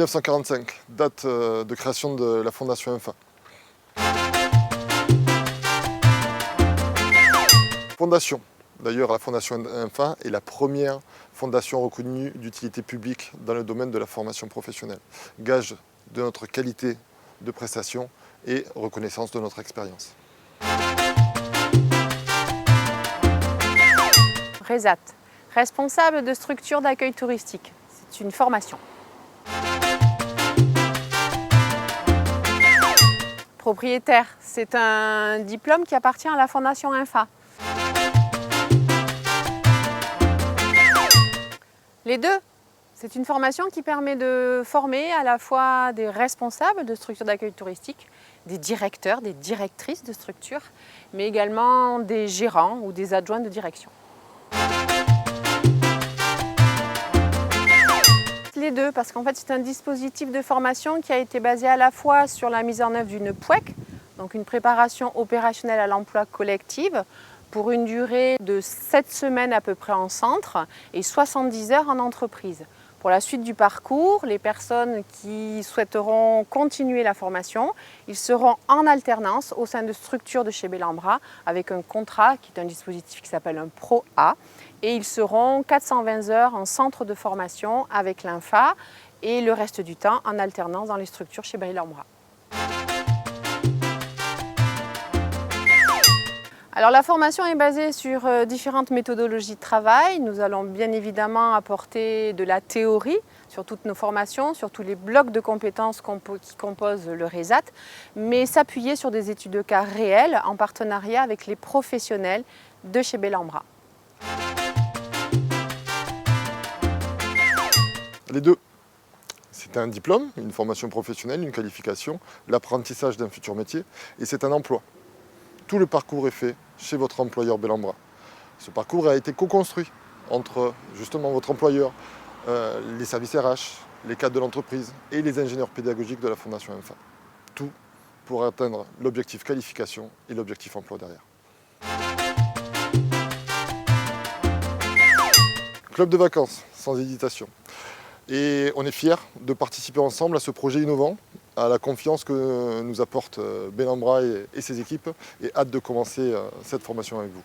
1945, date de création de la Fondation INFA. Fondation. D'ailleurs, la Fondation INFA est la première fondation reconnue d'utilité publique dans le domaine de la formation professionnelle. Gage de notre qualité de prestation et reconnaissance de notre expérience. RESAT, responsable de structure d'accueil touristique. C'est une formation. Propriétaire, c'est un diplôme qui appartient à la Fondation INFA. Les deux, c'est une formation qui permet de former à la fois des responsables de structures d'accueil touristique, des directeurs, des directrices de structures, mais également des gérants ou des adjoints de direction. Les deux, parce qu'en fait c'est un dispositif de formation qui a été basé à la fois sur la mise en œuvre d'une POEC, donc une préparation opérationnelle à l'emploi collective, pour une durée de 7 semaines à peu près en centre et 70 heures en entreprise. Pour la suite du parcours, les personnes qui souhaiteront continuer la formation, ils seront en alternance au sein de structures de chez Bellambra avec un contrat qui est un dispositif qui s'appelle un Pro-A et ils seront 420 heures en centre de formation avec l'INFA et le reste du temps en alternance dans les structures chez Bellambra. Alors la formation est basée sur différentes méthodologies de travail. Nous allons bien évidemment apporter de la théorie sur toutes nos formations, sur tous les blocs de compétences qui composent le RESAT, mais s'appuyer sur des études de cas réelles en partenariat avec les professionnels de chez Bellambra. Les deux. C'est un diplôme, une formation professionnelle, une qualification, l'apprentissage d'un futur métier et c'est un emploi. Tout le parcours est fait chez votre employeur Bellambra. Ce parcours a été co-construit entre justement votre employeur, les services RH, les cadres de l'entreprise et les ingénieurs pédagogiques de la Fondation INFA. Tout pour atteindre l'objectif qualification et l'objectif emploi derrière. Club de vacances, sans hésitation. Et on est fiers de participer ensemble à ce projet innovant, à la confiance que nous apporte Bellambra et ses équipes, et hâte de commencer cette formation avec vous.